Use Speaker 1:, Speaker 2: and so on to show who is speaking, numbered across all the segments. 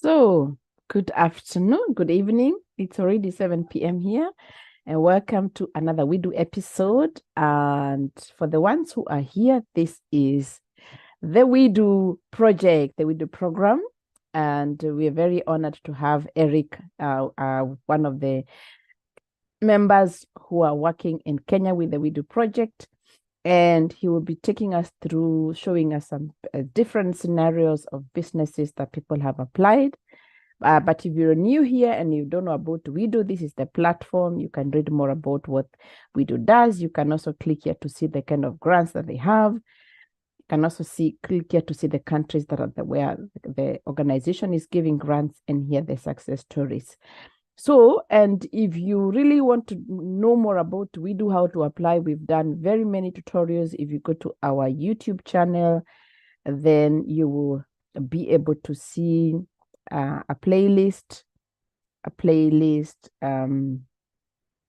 Speaker 1: So, good afternoon, good evening. It's already 7 p.m. here, and welcome to another WIDU episode. And for the ones who are here, this is the WIDU project, the WIDU program. And we are very honored to have Eric, one of the members who are working in Kenya with the WIDU project. And he will be taking us through, showing us some different scenarios of businesses that people have applied. But if you're new here and you don't know about WIDU, this is the platform. You can read more about what WIDU does. You can also click here to see the kind of grants that they have. You can also click here to see the countries that are where the organization is giving grants and hear the success stories. So, and if you really want to know more about WIDU, how to apply, we've done very many tutorials. If you go to our YouTube channel, then you will be able to see a playlist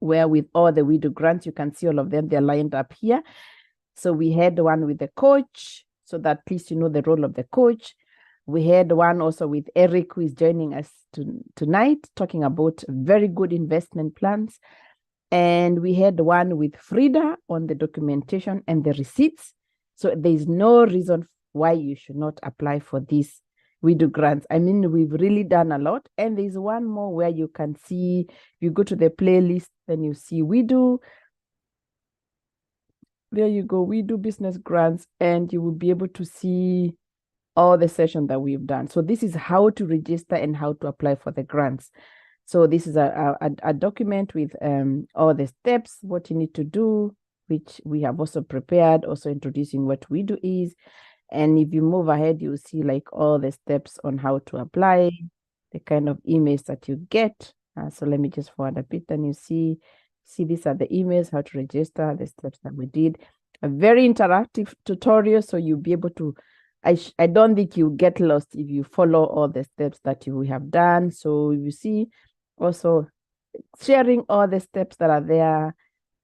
Speaker 1: where with all the WIDU grants, you can see all of them. They're lined up here. So we had one with the coach, so that at least you know the role of the coach. We had one also with Eric, who is joining us tonight, talking about very good investment plans. And we had one with Frida on the documentation and the receipts. So there's no reason why you should not apply for these WIDU grants. I mean, we've really done a lot. And there's one more where you can see, if you go to the playlist, then you see WIDU. There you go, WIDU business grants, and you will be able to see all the sessions that we've done. So this is how to register and how to apply for the grants. So this is a document with all the steps, what you need to do, which we have also prepared, also introducing what WIDU is. And if you move ahead, you'll see like all the steps on how to apply, the kind of emails that you get. So let me just forward a bit, and you see these are the emails, how to register, the steps that we did. A very interactive tutorial, so you'll be able to, I don't think you get lost if you follow all the steps that we have done. So you see also sharing all the steps that are there,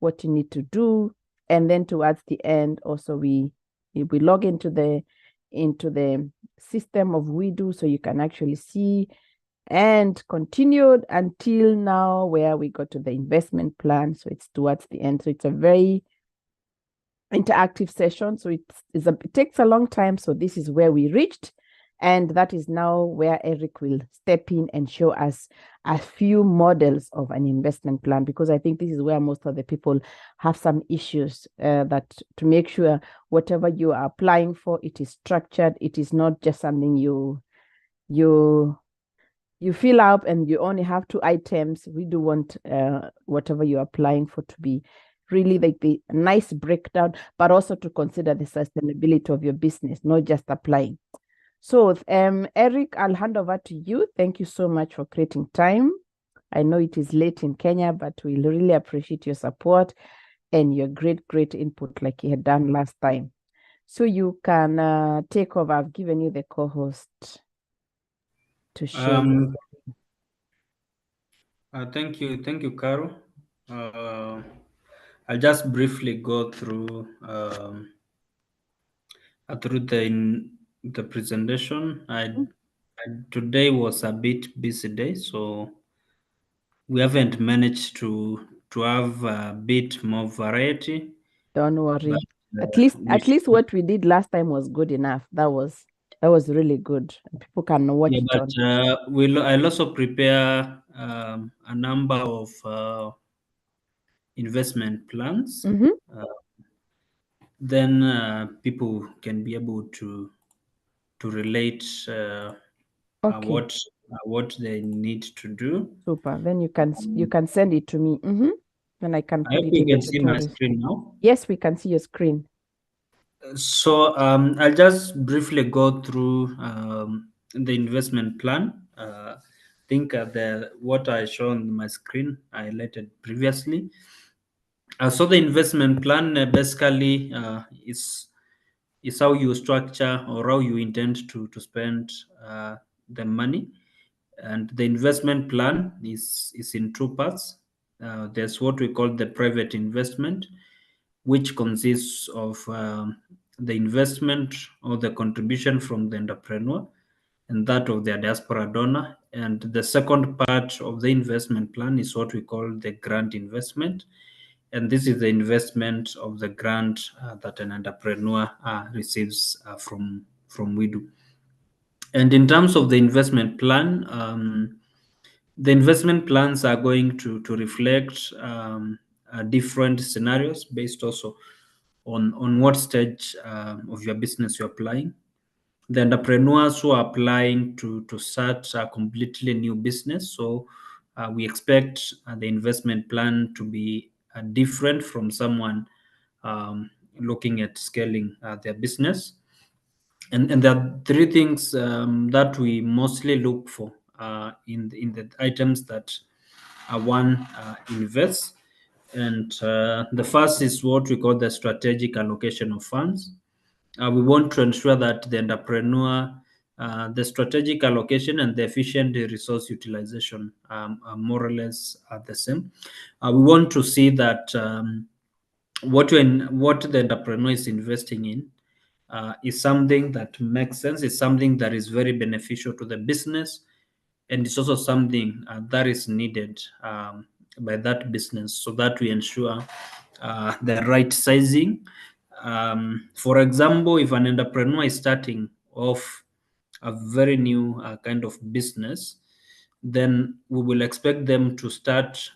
Speaker 1: what you need to do. And then towards the end, also we log into the system of WIDU, so you can actually see, and continued until now where we got to the investment plan. So it's towards the end. So it's a very interactive session. So it takes a long time. So this is where we reached. And that is now where Eric will step in and show us a few models of an investment plan, because I think this is where most of the people have some issues, that to make sure whatever you are applying for, it is structured. It is not just something you fill up and you only have 2 items. We do want whatever you're applying for to be really like the nice breakdown, but also to consider the sustainability of your business, not just applying. So, Eric, I'll hand over to you. Thank you so much for creating time. I know it is late in Kenya, but we really appreciate your support and your great input like you had done last time. So you can take over. I've given you the co-host to share.
Speaker 2: Thank you, Carol. I'll just briefly go through the presentation. Today was a bit busy day, so we haven't managed to have a bit more variety.
Speaker 1: Don't worry. But, at least what we did last time was good enough. That was really good. People can watch it
Speaker 2: but I'll also prepare a number of investment plans. Then people can be able to relate what they need to do.
Speaker 1: Super. Then you can send it to me. Then I can
Speaker 2: I
Speaker 1: put
Speaker 2: hope
Speaker 1: it
Speaker 2: you
Speaker 1: in the
Speaker 2: can see my
Speaker 1: tutorial.
Speaker 2: screen now.
Speaker 1: Yes, we can see your screen.
Speaker 2: So I'll just briefly go through the investment plan. I think what I show on my screen I highlighted previously. So the investment plan basically is how you structure or how you intend to spend the money. And the investment plan is in 2 parts. There's what we call the private investment, which consists of the investment or the contribution from the entrepreneur. and that of their diaspora donor. And the second part of the investment plan is what we call the grant investment. And this is the investment of the grant that an entrepreneur receives from WIDU. And in terms of the investment plan, the investment plans are going to reflect different scenarios based also on what stage of your business you're applying. The entrepreneurs who are applying to start a completely new business, so we expect the investment plan to be different from someone looking at scaling their business. And there are three things that we mostly look for in the items that one invests. And the first is what we call the strategic allocation of funds. We want to ensure that the entrepreneur, the strategic allocation and the efficient resource utilization are more or less the same. We want to see that what the entrepreneur is investing in is something that makes sense, is something that is very beneficial to the business, and it's also something that is needed by that business, so that we ensure the right sizing. For example, if an entrepreneur is starting off a very new kind of business, then we will expect them to start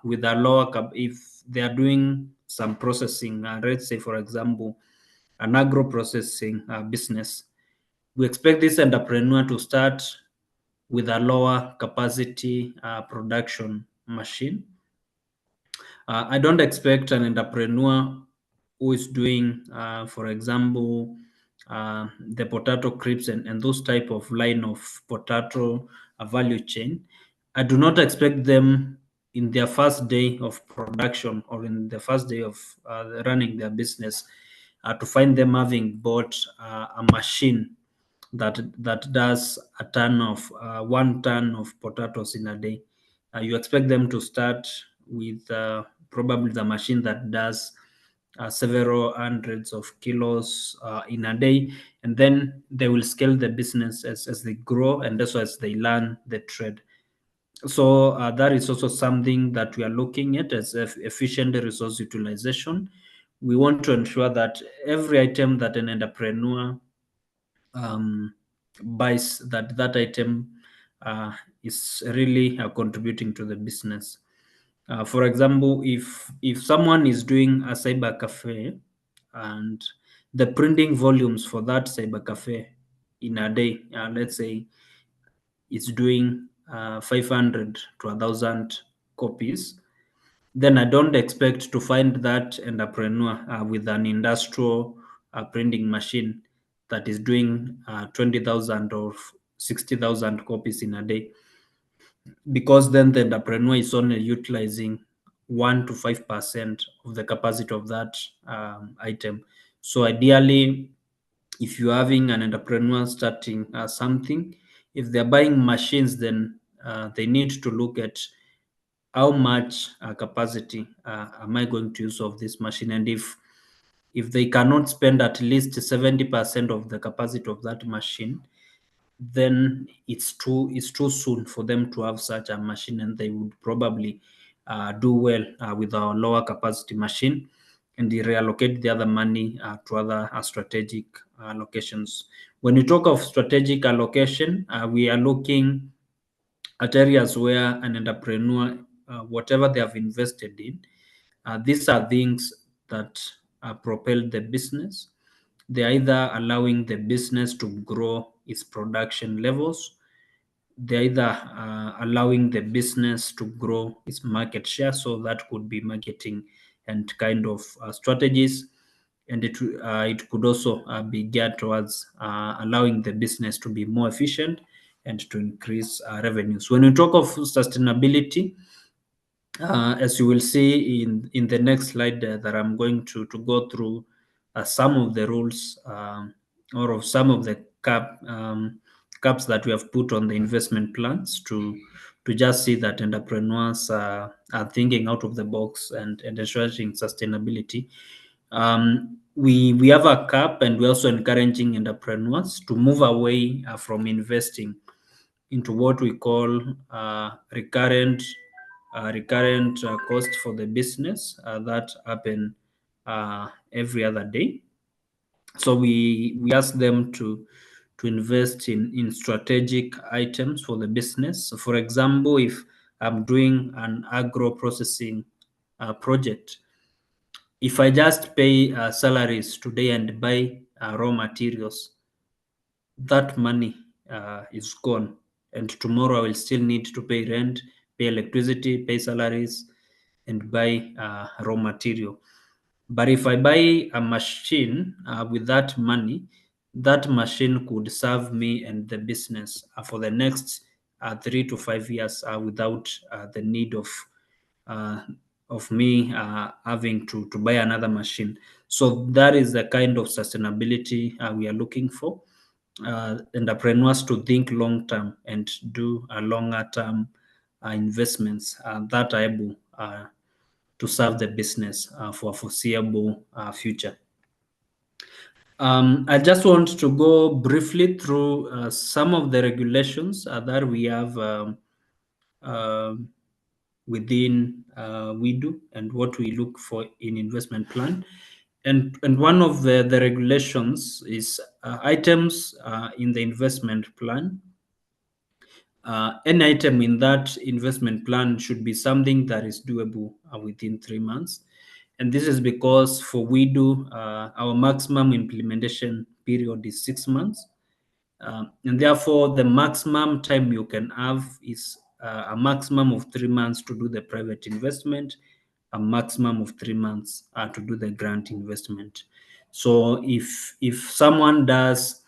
Speaker 2: with a lower cap. If they are doing some processing, let's say, for example, an agro processing business, we expect this entrepreneur to start with a lower capacity production machine. I don't expect an entrepreneur who is doing, for example, the potato crisps and those type of line of potato value chain. I do not expect them in their first day of production or in the first day of running their business to find them having bought a machine that does a ton of 1 ton of potatoes in a day. You expect them to start with probably the machine that does several hundreds of kilos in a day, and then they will scale the business as they grow and also as they learn the trade. So that is also something that we are looking at as efficient resource utilization. We want to ensure that every item that an entrepreneur buys, that item is really contributing to the business. For example, if someone is doing a cyber cafe and the printing volumes for that cyber cafe in a day, let's say it's doing 500 to 1,000 copies, then I don't expect to find that entrepreneur with an industrial printing machine that is doing 20,000 or 60,000 copies in a day, because then the entrepreneur is only utilizing 1 to 5% of the capacity of that item. So ideally, if you're having an entrepreneur starting something, if they're buying machines, then they need to look at how much capacity am I going to use of this machine, and if they cannot spend at least 70% of the capacity of that machine, then it's too soon for them to have such a machine, and they would probably do well with our lower capacity machine, and they reallocate the other money to other strategic locations. When you talk of strategic allocation, we are looking at areas where an entrepreneur, whatever they have invested in, these are things that propel the business. They're either allowing the business to grow its production levels, they're either allowing the business to grow its market share, so that could be marketing and kind of strategies, and it could also be geared towards allowing the business to be more efficient and to increase revenues. When we talk of sustainability, as you will see in the next slide that I'm going to go through some of the rules or of some of the caps that we have put on the investment plans to just see that entrepreneurs are thinking out of the box and ensuring sustainability. We have a cap, and we're also encouraging entrepreneurs to move away from investing into what we call recurrent cost for the business that happen every other day. So we ask them to invest in strategic items for the business. So for example, if I'm doing an agro processing project, if I just pay salaries today and buy raw materials, that money is gone. And tomorrow I will still need to pay rent, pay electricity, pay salaries, and buy raw material. But if I buy a machine with that machine could serve me and the business for the next 3 to 5 years without the need uh, of me having to buy another machine. So that is the kind of sustainability we are looking for. Entrepreneurs to think long term and do a longer term investments that are able to serve the business for a foreseeable future. I just want to go briefly through some of the regulations that we have um within WIDU and what we look for in investment plan. And one of the regulations is items in the investment plan. Any item in that investment plan should be something that is doable within 3 months. And this is because for WIDU, our maximum implementation period is 6 months. And therefore, the maximum time you can have is a maximum of 3 months to do the private investment, a maximum of 3 months to do the grant investment. So if someone does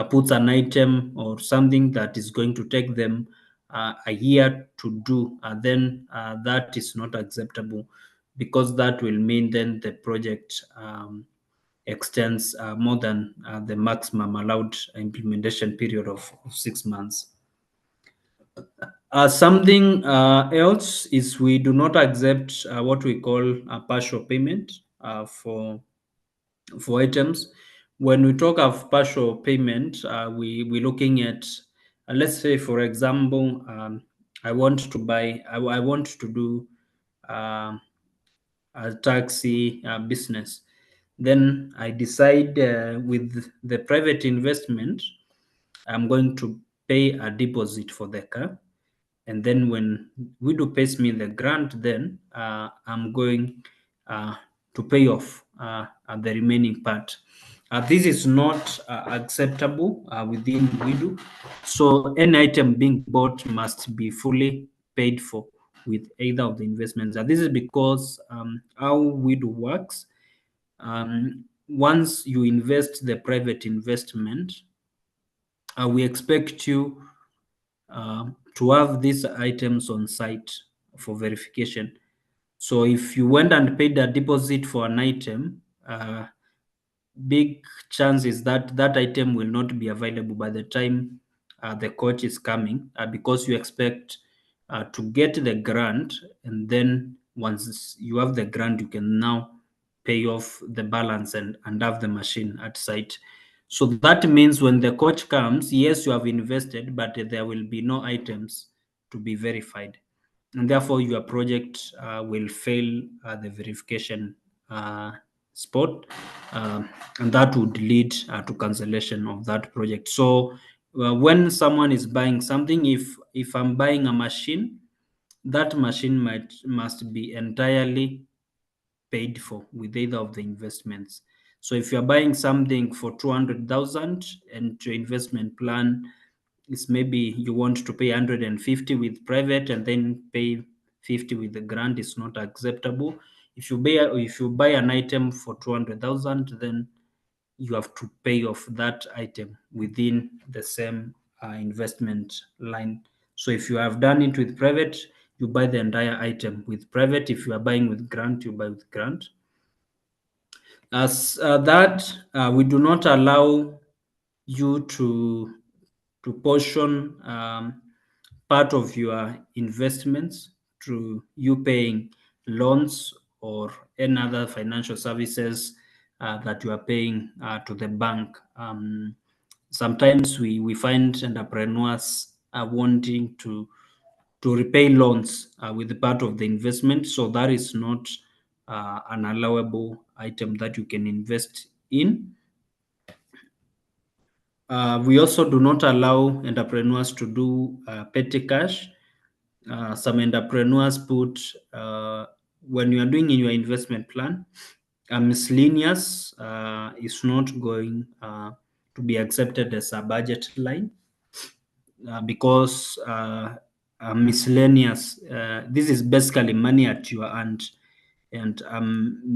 Speaker 2: puts an item or something that is going to take them a year to do, then that is not acceptable, because that will mean then the project extends more than the maximum allowed implementation period of 6 months. Something else is we do not accept what we call a partial payment for items. When we talk of partial payment, we're looking at, let's say, for example, I want to buy, I want to do uh, a taxi business. Then I decide with the private investment, I'm going to pay a deposit for the car. And then when WIDO pays me the grant, then I'm going to pay off the remaining part. This is not acceptable within WIDO. So any item being bought must be fully paid for with either of the investments. This is because how WIDO works. Once you invest the private investment, we expect you to have these items on site for verification. So if you went and paid a deposit for an item, big chances that that item will not be available by the time the coach is coming, because you expect to get the grant, and then once you have the grant, you can now pay off the balance and have the machine at site. So that means when the coach comes, yes, you have invested, but there will be no items to be verified. And therefore, your project will fail the verification spot, and that would lead to cancellation of that project. So, when someone is buying something, if I'm buying a machine, that machine must be entirely paid for with either of the investments. So if you're buying something for 200,000 and your investment plan is maybe you want to pay 150 with private and then pay 50 with the grant, is not acceptable. If you buy an item for 200,000, then you have to pay off that item within the same investment line. So if you have done it with private, you buy the entire item with private. If you are buying with grant, you buy with grant. As that, we do not allow you to portion part of your investments through you paying loans or any other financial services that you are paying to the bank. Sometimes we find entrepreneurs wanting to repay loans with part of the investment, so that is not an allowable item that you can invest in. We also do not allow entrepreneurs to do petty cash. Some entrepreneurs put, when you are doing in your investment plan, miscellaneous is not going to be accepted as a budget line, because miscellaneous, this is basically money at your hand, and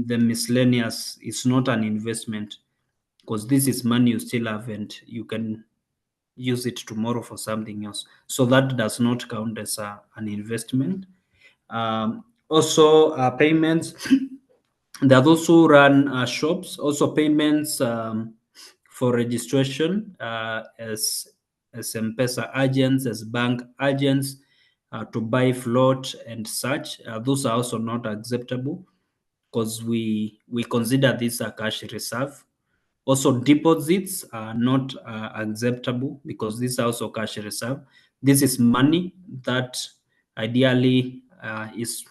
Speaker 2: the miscellaneous is not an investment, because this is money you still have and you can use it tomorrow for something else. So that does not count as an investment. Also, payments. There are those who run shops. Also, payments for registration as M-Pesa agents, as bank agents, to buy float and such. Those are also not acceptable, because we consider this a cash reserve. Also, deposits are not acceptable, because this is also cash reserve. This is money that ideally is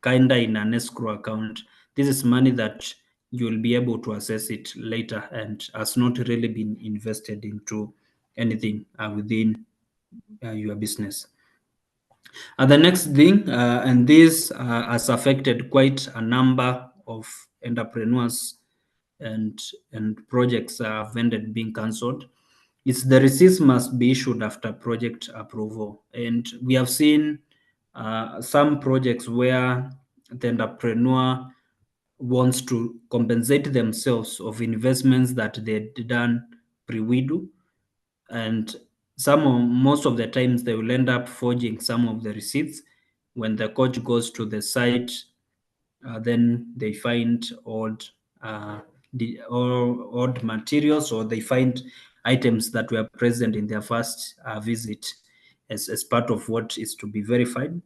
Speaker 2: kinda in an escrow account. This is money that you will be able to access it later and has not really been invested into anything within your business. The next thing, and this has affected quite a number of entrepreneurs and projects have ended being cancelled, is the receipts must be issued after project approval. And we have seen some projects where the entrepreneur wants to compensate themselves of investments that they'd done pre-WIDU, and most of the times they will end up forging some of the receipts. When the coach goes to the site, then they find odd materials, or they find items that were present in their first visit as part of what is to be verified.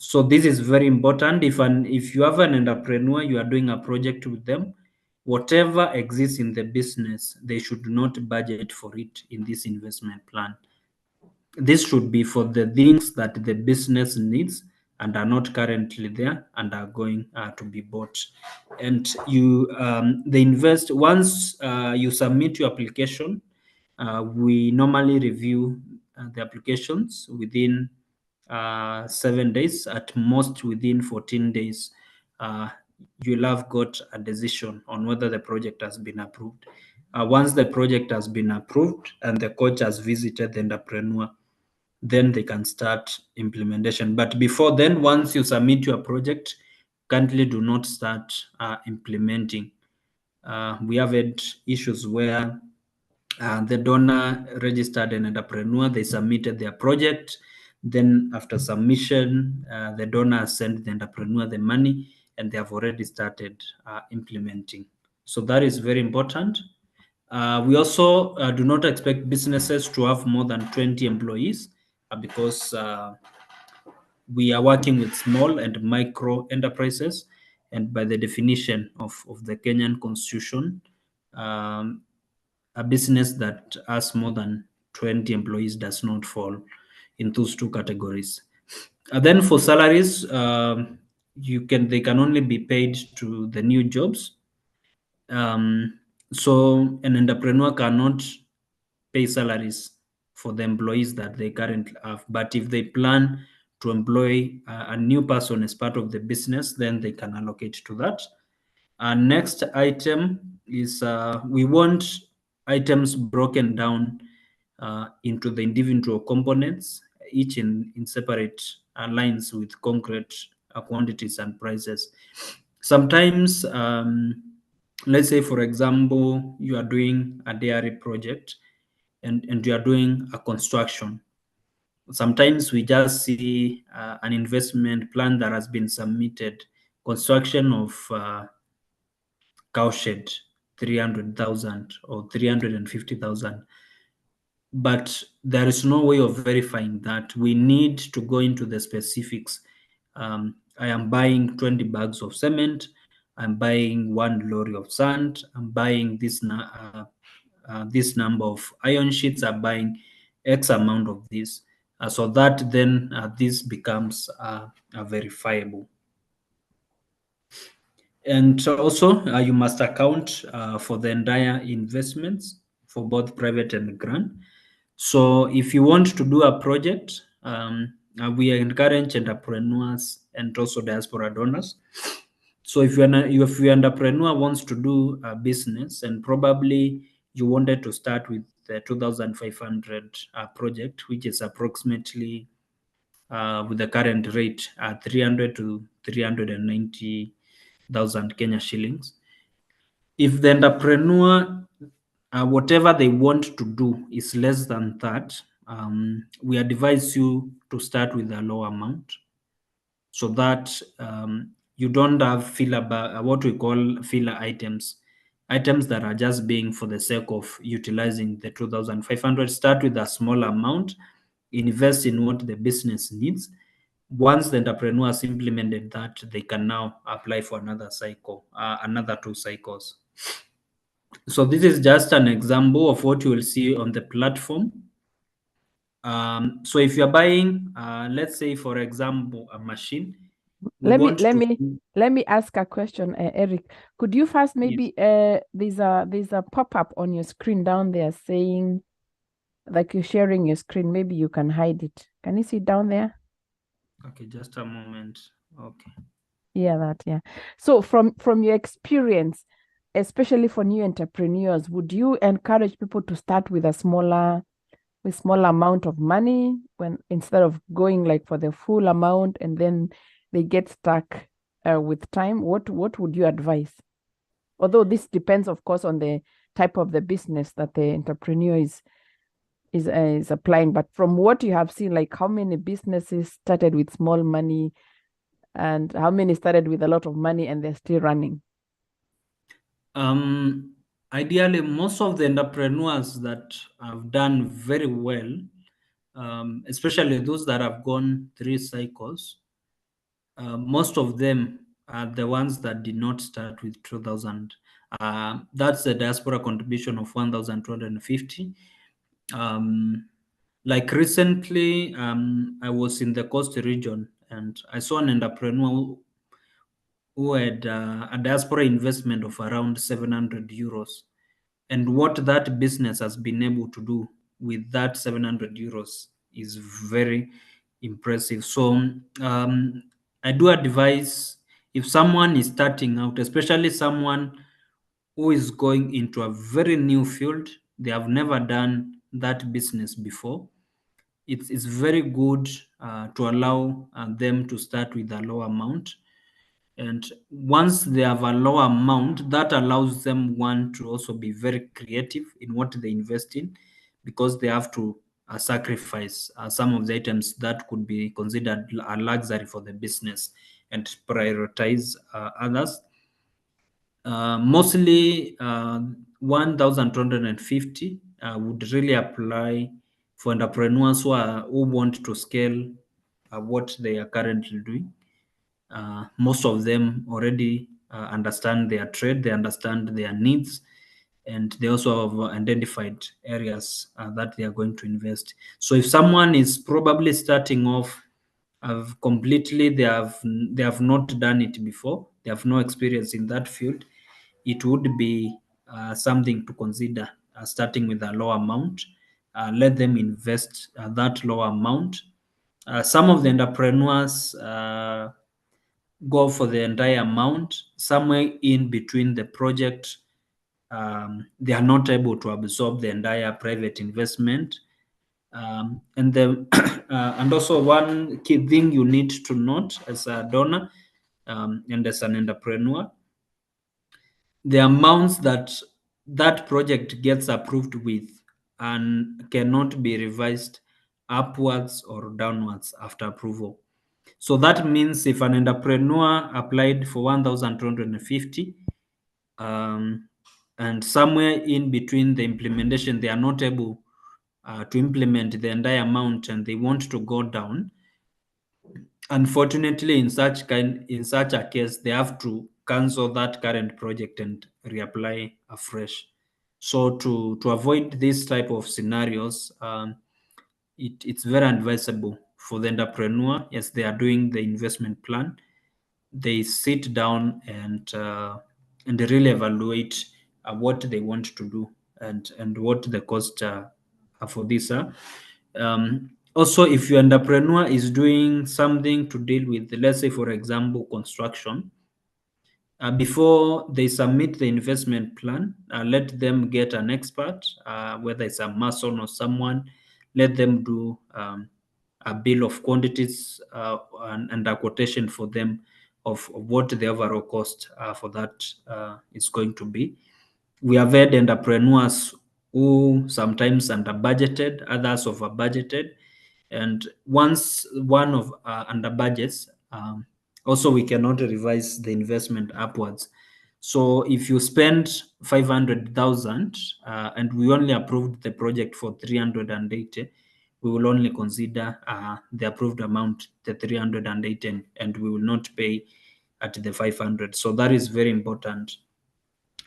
Speaker 2: So this is very important. If you have an entrepreneur, you are doing a project with them, whatever exists in the business, they should not budget for it in this investment plan. This should be for the things that the business needs and are not currently there and are going to be bought. And they invest once you submit your application. We normally review the applications within 7 days, at most within 14 days. You'll have got a decision on whether the project has been approved. Once the project has been approved and the coach has visited the entrepreneur, then they can start implementation. But before then, once you submit your project, kindly do not start implementing. We have had issues where the donor registered an entrepreneur, they submitted their project. Then after submission, the donor sent the entrepreneur the money and they have already started implementing. So that is very important. We also do not expect businesses to have more than 20 employees because we are working with small and micro enterprises. And by the definition of the Kenyan constitution, a business that has more than 20 employees does not fall in those two categories. Then for salaries, they can only be paid to the new jobs. So an entrepreneur cannot pay salaries for the employees that they currently have. But if they plan to employ a new person as part of the business, then they can allocate to that. Next item is we want items broken down into the individual components, each in separate lines with concrete quantities and prices. Sometimes, let's say, for example, you are doing a dairy project and you are doing a construction. Sometimes we just see an investment plan that has been submitted, construction of cowshed, 300,000 or 350,000. But there is no way of verifying that. We need to go into the specifics. I am buying 20 bags of cement. I'm buying 1 lorry of sand, I'm buying this number of iron sheets, I'm buying X amount of this. So that then this becomes verifiable. And also, you must account for the entire investments for both private and grant. So, if you want to do a project, we encourage entrepreneurs and also diaspora donors. So, if your entrepreneur wants to do a business and probably you wanted to start with the 2,500 project, which is approximately with the current rate 300 to 390,000 Kenya shillings. If the entrepreneur, whatever they want to do is less than that, we advise you to start with a low amount so that you don't have what we call filler items that are just being for the sake of utilizing the 2,500. Start with a small amount, invest in what the business needs. Once the entrepreneur has implemented that, they can now apply for another cycle, another 2 cycles. So this is just an example of what you will see on the platform. So if you're buying, let's say, for example, a machine,
Speaker 1: Let me ask a question, Eric. Could you first maybe there's a pop-up on your screen down there saying, like, you're sharing your screen. Maybe you can hide it. Can you see it down there?
Speaker 2: Okay, just a moment. Okay.
Speaker 1: Yeah. So from your experience, especially for new entrepreneurs, would you encourage people to start with a smaller amount of money instead of going like for the full amount and then they get stuck with time? What would you advise? Although this depends, of course, on the type of the business that the entrepreneur is applying. But from what you have seen, like, how many businesses started with small money and how many started with a lot of money and they're still running?
Speaker 2: Ideally, most of the entrepreneurs that have done very well, especially those that have gone 3 cycles, most of them are the ones that did not start with 2,000. That's the diaspora contribution of 1,250. Like recently, I was in the coast region and I saw an entrepreneur who had a diaspora investment of around 700 euros. And what that business has been able to do with that 700 euros is very impressive. So I do advise, if someone is starting out, especially someone who is going into a very new field, they have never done that business before, it's very good to allow them to start with a low amount. And once they have a low amount, that allows them, one, to also be very creative in what they invest in, because they have to sacrifice some of the items that could be considered a luxury for the business and prioritize others. Mostly 1,250 would really apply for entrepreneurs who want to scale what they are currently doing. Most of them already understand their trade, they understand their needs, and they also have identified areas that they are going to invest. So if someone is probably starting off, they have not done it before, they have no experience in that field, it would be something to consider, starting with a low amount. Let them invest that low amount. Some of the entrepreneurs go for the entire amount. Somewhere in between the project, they are not able to absorb the entire private investment. And also, one key thing you need to note as a donor and as an entrepreneur, the amounts that project gets approved with and cannot be revised upwards or downwards after approval. So that means if an entrepreneur applied for 1,250 and somewhere in between the implementation they are not able to implement the entire amount and they want to go down, unfortunately in such a case they have to cancel that current project and reapply afresh. So to avoid this type of scenarios, it's very advisable for the entrepreneur as they are doing the investment plan. They sit down and really evaluate what they want to do and what the cost for this are. Also, if your entrepreneur is doing something to deal with, let's say, for example, construction, before they submit the investment plan, let them get an expert, whether it's a mason or someone, let them do a bill of quantities and a quotation for them of what the overall cost for that is going to be. We have had entrepreneurs who sometimes under budgeted, others over budgeted, and once one of under budgets, also we cannot revise the investment upwards. So if you spend 500,000 and we only approved the project for 380, we will only consider the approved amount, the 380, and we will not pay at the 500. So that is very important.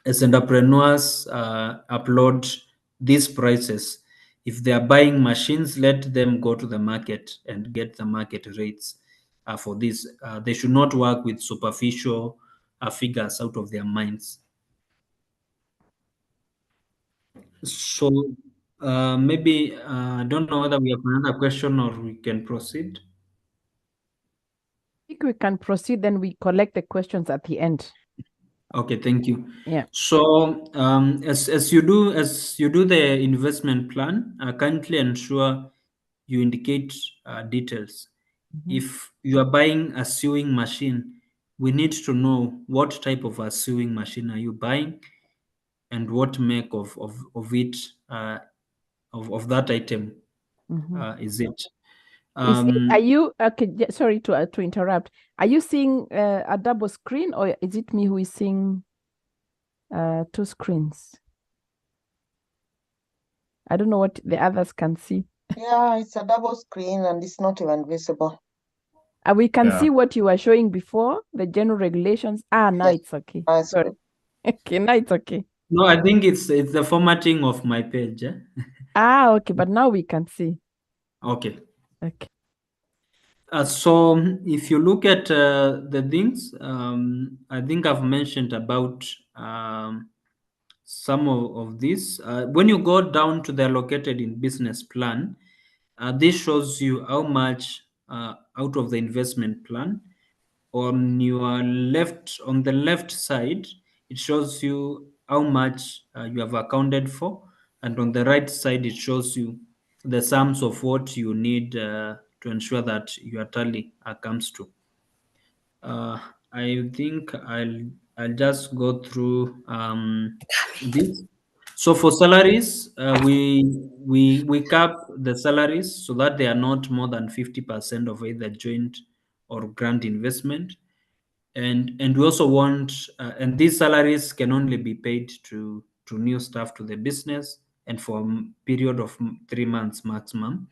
Speaker 2: As entrepreneurs upload these prices, if they are buying machines, let them go to the market and get the market rates for this. They should not work with superficial figures out of their minds. So maybe I don't know whether we have another question or we can proceed.
Speaker 1: I think we can proceed, then we collect the questions at the end.
Speaker 2: Okay, thank you.
Speaker 1: Yeah.
Speaker 2: So as you do the investment plan, kindly ensure you indicate details. If you are buying a sewing machine, we need to know what type of a sewing machine are you buying and what make of it of that item is it.
Speaker 1: Are you okay? Sorry to interrupt. Are you seeing a double screen, or is it me who is seeing two screens? I don't know what the others can see.
Speaker 3: Yeah, it's a double screen and it's not even visible.
Speaker 1: We can
Speaker 4: Yeah.
Speaker 1: see what you were showing before, the general regulations. Now
Speaker 3: Yes.
Speaker 1: it's okay.
Speaker 3: It's
Speaker 1: Sorry.
Speaker 3: good.
Speaker 1: Okay, now it's okay.
Speaker 2: No, I think it's the formatting of my page.
Speaker 1: Okay, but now we can see.
Speaker 2: Okay.
Speaker 1: Okay.
Speaker 2: So if you look at the things, I think I've mentioned about some of these. When you go down to the allocated in business plan, this shows you how much out of the investment plan. On the left side, it shows you how much you have accounted for, and on the right side, it shows you the sums of what you need to ensure that your tally comes to. I think I'll just go through this. So for salaries, we cap the salaries so that they are not more than 50% of either joint or grant investment, and we also want and these salaries can only be paid to new staff to the business and for a period of 3 months maximum.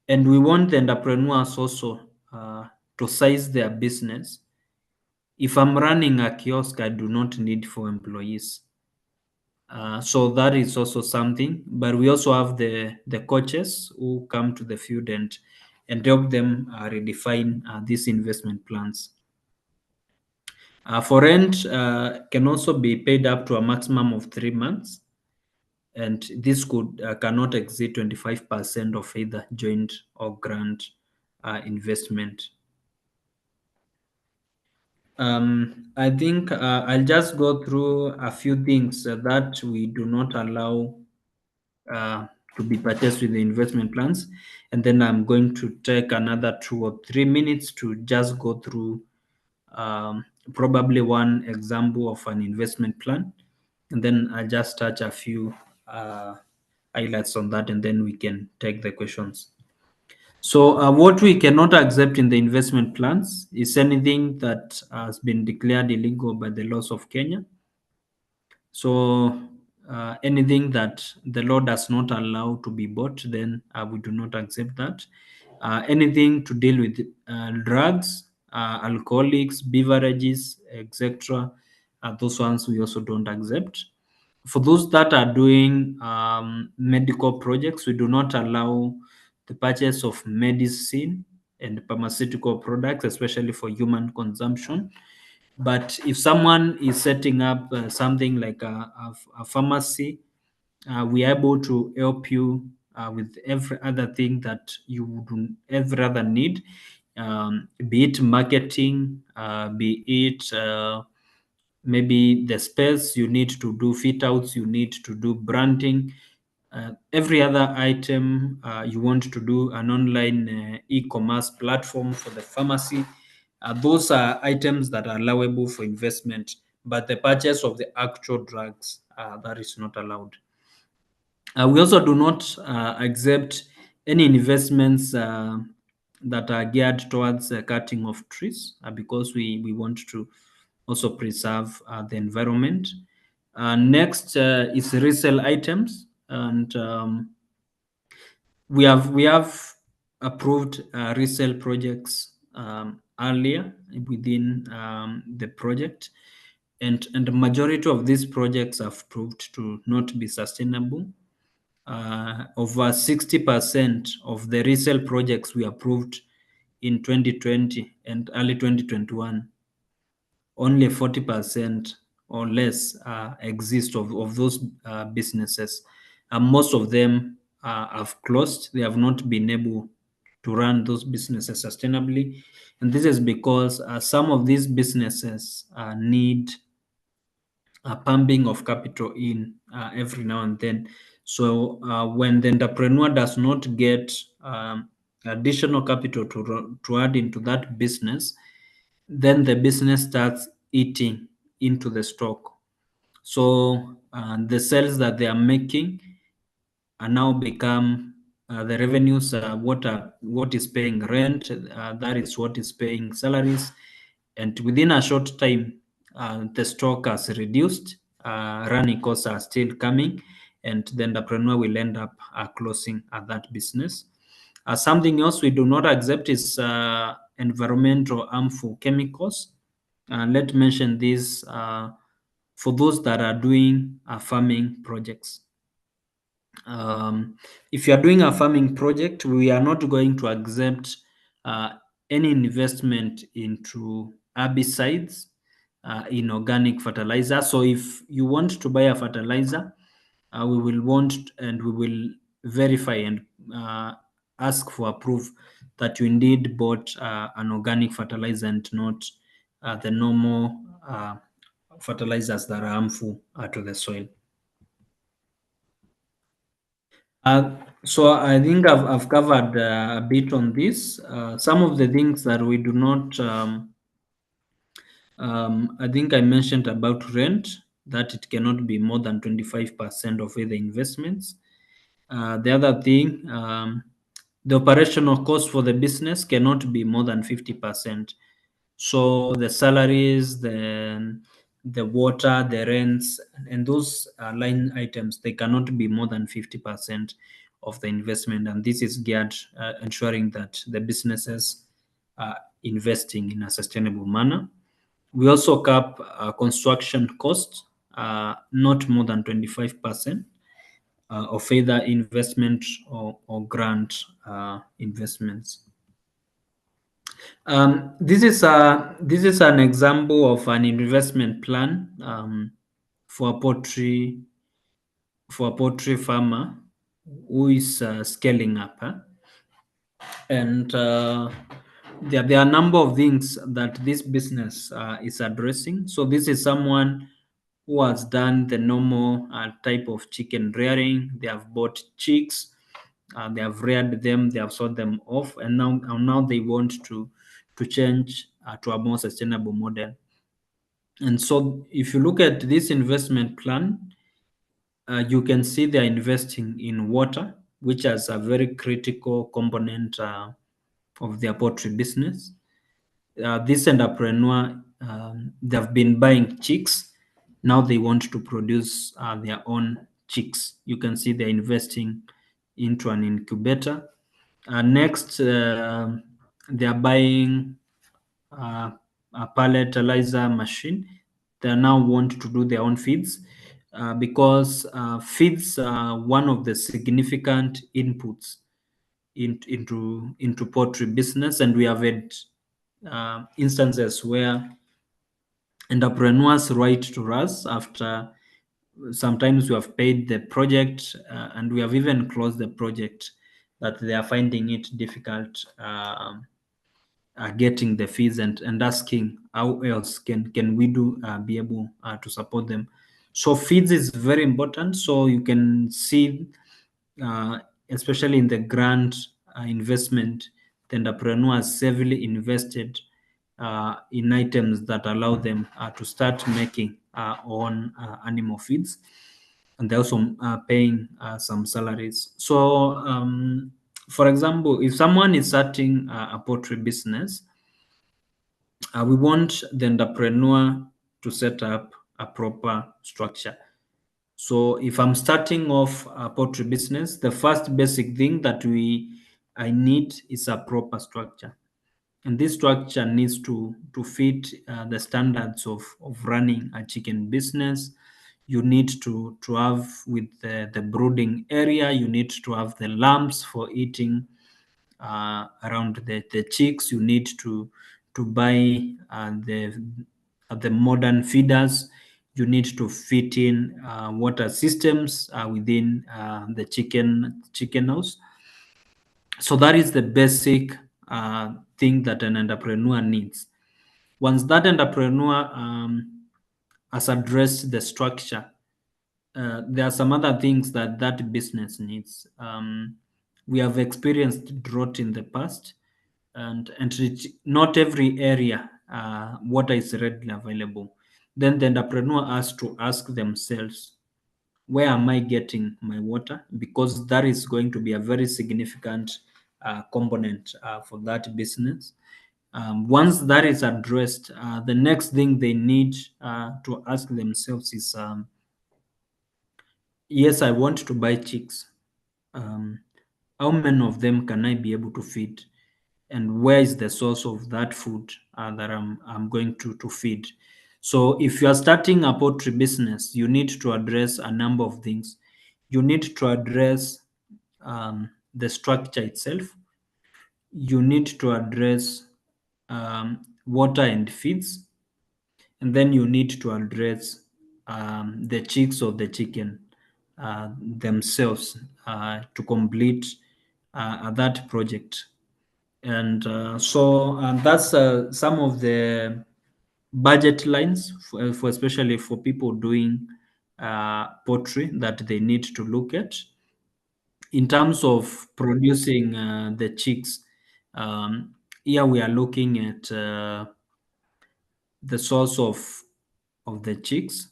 Speaker 2: And we want the entrepreneurs also to size their business. If I'm running a kiosk, I do not need 4 employees. So that is also something. But we also have the coaches who come to the field and help them redefine these investment plans. For rent, can also be paid up to a maximum of 3 months, and this cannot exceed 25% of either joint or grant investment. I think I'll just go through a few things that we do not allow to be purchased with the investment plans, and then I'm going to take another 2 or 3 minutes to just go through probably one example of an investment plan, and then I'll just touch a few highlights on that, and then we can take the questions. So, what we cannot accept in the investment plans is anything that has been declared illegal by the laws of Kenya. So, anything that the law does not allow to be bought, then we do not accept that. Anything to deal with drugs, alcoholics, beverages, etc. Those ones we also don't accept. For those that are doing medical projects, we do not allow the purchase of medicine and pharmaceutical products, especially for human consumption. But if someone is setting up something like a pharmacy, we are able to help you with every other thing that you would every other need, be it marketing, be it maybe the space you need to do fit outs, you need to do branding, every other item you want to do an online e-commerce platform for the pharmacy. Those are items that are allowable for investment, but the purchase of the actual drugs, that is not allowed. We also do not accept any investments that are geared towards cutting of trees, because we want to also preserve the environment. Next is resale items, and we have approved resale projects earlier within the project, and the majority of these projects have proved to not be sustainable. Over 60% of the resale projects we approved in 2020 and early 2021, only 40% or less exist of those businesses. And most of them have closed. They have not been able to run those businesses sustainably. And this is because some of these businesses need a pumping of capital in every now and then. So when the entrepreneur does not get additional capital to add into that business, then the business starts eating into the stock. So the sales that they are making are now become the revenues, what is paying rent, that is what is paying salaries, and within a short time, the stock has reduced, running costs are still coming, and the entrepreneur will end up closing that business. Something else we do not accept is environmental harmful chemicals. Let's mention this for those that are doing farming projects. If you are doing a farming project, we are not going to accept any investment into herbicides in organic fertilizer. So if you want to buy a fertilizer, we will want and we will verify and ask for proof that you indeed bought an organic fertilizer and not the normal fertilizers that are harmful to the soil. So I think I've covered a bit on this. Some of the things that we do not, I think I mentioned about rent, that it cannot be more than 25% of the investments. The other thing, the operational cost for the business cannot be more than 50%. So the salaries, the water, the rents, and those line items, they cannot be more than 50% of the investment. And this is geared ensuring that the businesses are investing in a sustainable manner. We also cap construction costs, not more than 25% of either investment or grant investments. This is an example of an investment plan for a poultry farmer who is scaling up. And there are a number of things that this business is addressing. So this is someone who has done the normal type of chicken rearing. They have bought chicks, they have reared them, they have sold them off, and now they want to change to a more sustainable model. And so if you look at this investment plan, you can see they're investing in water, which is a very critical component of their poultry business. This entrepreneur, they've been buying chicks. Now they want to produce their own chicks. You can see they're investing into an incubator. Next, they're buying a palletalizer machine. They now want to do their own feeds because feeds are one of the significant inputs into poultry business, and we have had instances where entrepreneurs write to us after sometimes we have paid the project and we have even closed the project, that they are finding it difficult getting the fees, and asking how else can we do be able to support them. So feeds is very important. So you can see uh, especially in the grant investment, the entrepreneurs heavily invested in items that allow them to start making own animal feeds, and they're also paying some salaries. So, for example, if someone is starting a poultry business, we want the entrepreneur to set up a proper structure. So if I'm starting off a poultry business, the first basic thing that I need is a proper structure. And this structure needs to fit the standards of running a chicken business. You need to have with the brooding area, you need to have the lamps for eating around the chicks. You need to buy the modern feeders. You need to fit in water systems within the chicken house. So that is the basic thing that an entrepreneur needs. Once that entrepreneur has addressed the structure, there are some other things that that business needs. We have experienced drought in the past, and not every area water is readily available. Then the entrepreneur has to ask themselves, where am I getting my water? Because that is going to be a very significant component for that business. Once that is addressed, the next thing they need to ask themselves is, yes, I want to buy chicks. Um, how many of them can I be able to feed? And where is the source of that food that I'm going to feed? So if you are starting a poultry business, you need to address a number of things. You need to address the structure itself. You need to address water and feeds, and then you need to address the chicks or the chicken themselves to complete that project. And that's some of the budget lines for especially for people doing poultry that they need to look at. In terms of producing the chicks, here we are looking at the source of the chicks.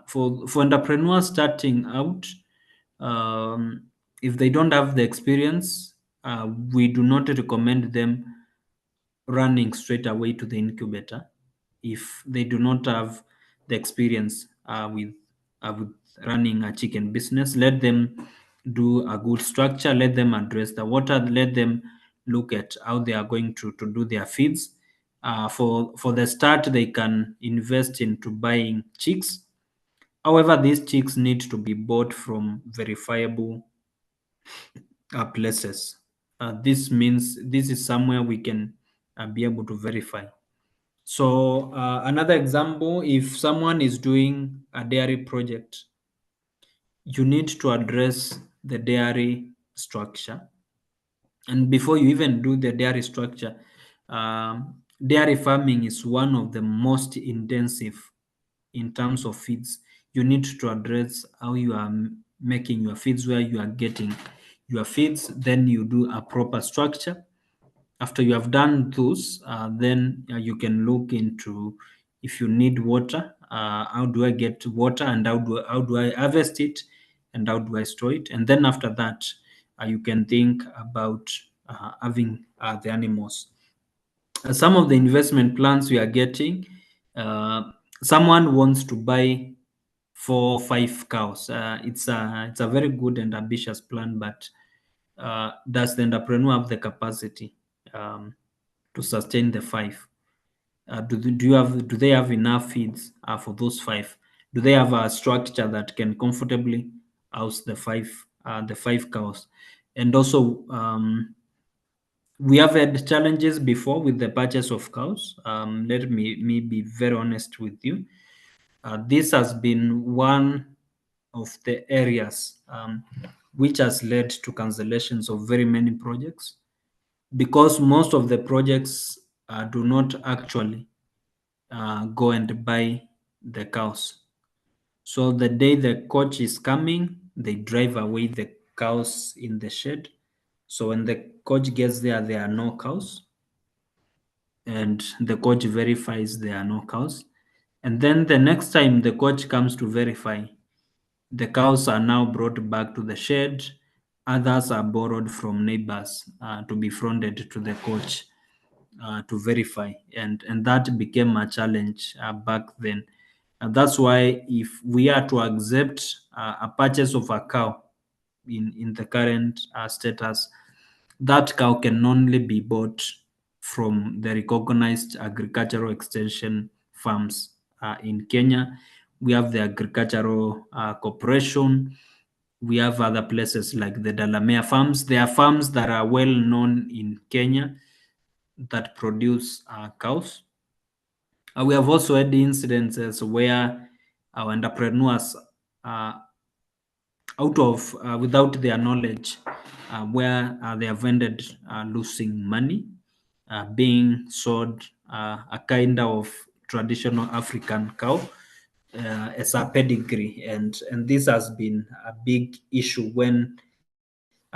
Speaker 2: For entrepreneurs starting out, if they don't have the experience, we do not recommend them running straight away to the incubator if they do not have the experience with running a chicken business. Let them do a good structure, let them address the water, let them look at how they are going to do their feeds. For the start, they can invest into buying chicks. However, these chicks need to be bought from verifiable places. This means this is somewhere we can be able to verify. So another example, if someone is doing a dairy project, you need to address the dairy structure. And before you even do the dairy structure, dairy farming is one of the most intensive in terms of feeds. You need to address how you are making your feeds, where you are getting your feeds. Then you do a proper structure. After you have done those, then you can look into if you need water, how do I get water, and how do I harvest it, and how do I store it? And then after that, you can think about having the animals. Some of the investment plans we are getting, someone wants to buy 4 or 5 cows. It's a very good and ambitious plan, but does the entrepreneur have the capacity to sustain the 5? do they have enough feeds for those 5? Do they have a structure that can comfortably house the five cows? And also, we have had challenges before with the purchase of cows. Let me be very honest with you. This has been one of the areas which has led to cancellations of very many projects, because most of the projects do not actually go and buy the cows. So the day the coach is coming, they drive away the cows in the shed. So when the coach gets there, there are no cows, and the coach verifies there are no cows. And then the next time the coach comes to verify, the cows are now brought back to the shed. Others are borrowed from neighbors to be fronted to the coach to verify, and that became a challenge back then. And that's why if we are to accept a purchase of a cow in the current status, that cow can only be bought from the recognized agricultural extension farms in Kenya. We have the agricultural corporation. We have other places like the Dalamere farms. There are farms that are well known in Kenya that produce cows. We have also had incidences where our entrepreneurs, without their knowledge, where they have ended losing money, being sold a kind of traditional African cow as a pedigree, and this has been a big issue when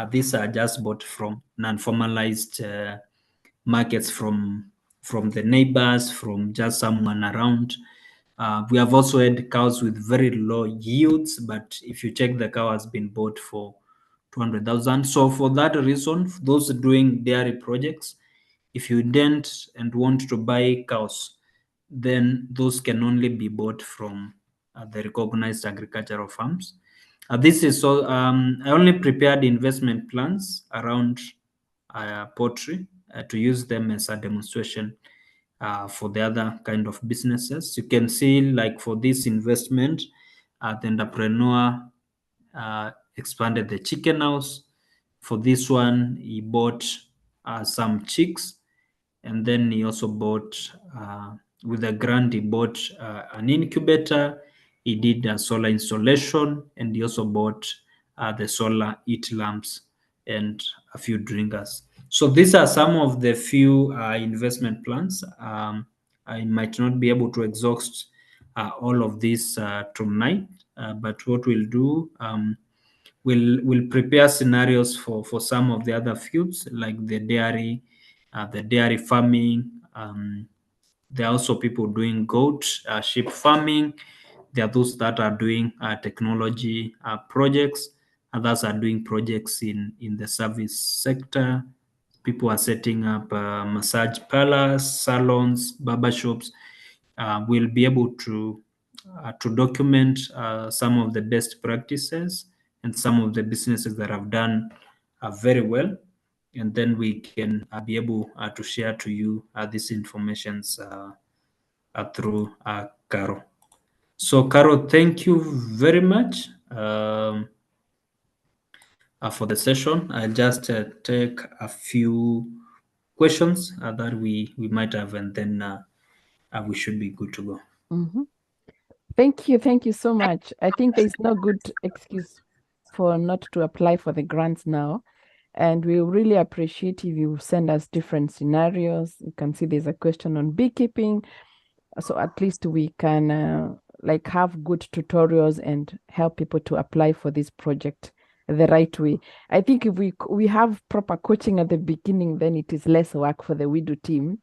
Speaker 2: these are just bought from non-formalized markets, from the neighbors, from just someone around. We have also had cows with very low yields, but if you check, the cow has been bought for 200,000. So for that reason, for those doing dairy projects, if you intend and want to buy cows, then those can only be bought from the recognized agricultural farms. This is so. I only prepared investment plans around poultry to use them as a demonstration for the other kind of businesses. You can see, like for this investment, the entrepreneur expanded the chicken house. For this one, he bought some chicks, and then he also bought, with a grant, he bought an incubator. He did a solar installation, and he also bought the solar heat lamps and a few drinkers. So these are some of the few investment plans. I might not be able to exhaust all of this tonight, but what we'll do, we'll prepare scenarios for some of the other fields like the dairy farming. There are also people doing goat, sheep farming. There are those that are doing technology projects. Others are doing projects in the service sector. People are setting up massage parlors, salons, barber shops. We'll be able to document some of the best practices and some of the businesses that have done very well, and then we can be able to share to you these informations through Caro. So, Caro, thank you very much for the session. I'll just take a few questions that we might have, and then we should be good to go.
Speaker 1: Mhm. Thank you so much. I think there's no good excuse for not to apply for the grants now. And we really appreciate if you send us different scenarios. You can see there's a question on beekeeping. So at least we can like have good tutorials and help people to apply for this project the right way. I think if we have proper coaching at the beginning, then it is less work for the WIDU team.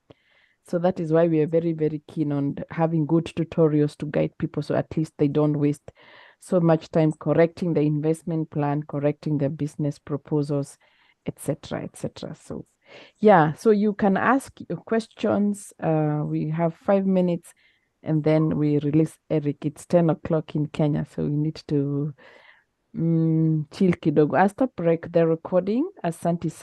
Speaker 1: So that is why we are very, very keen on having good tutorials to guide people, so at least they don't waste so much time correcting the investment plan, correcting the business proposals, etc., etc. So yeah, so you can ask your questions. We have 5 minutes and then we release Eric. It's 10 o'clock in Kenya, so we need to chill kidogo. I'll stop the recording. Asante.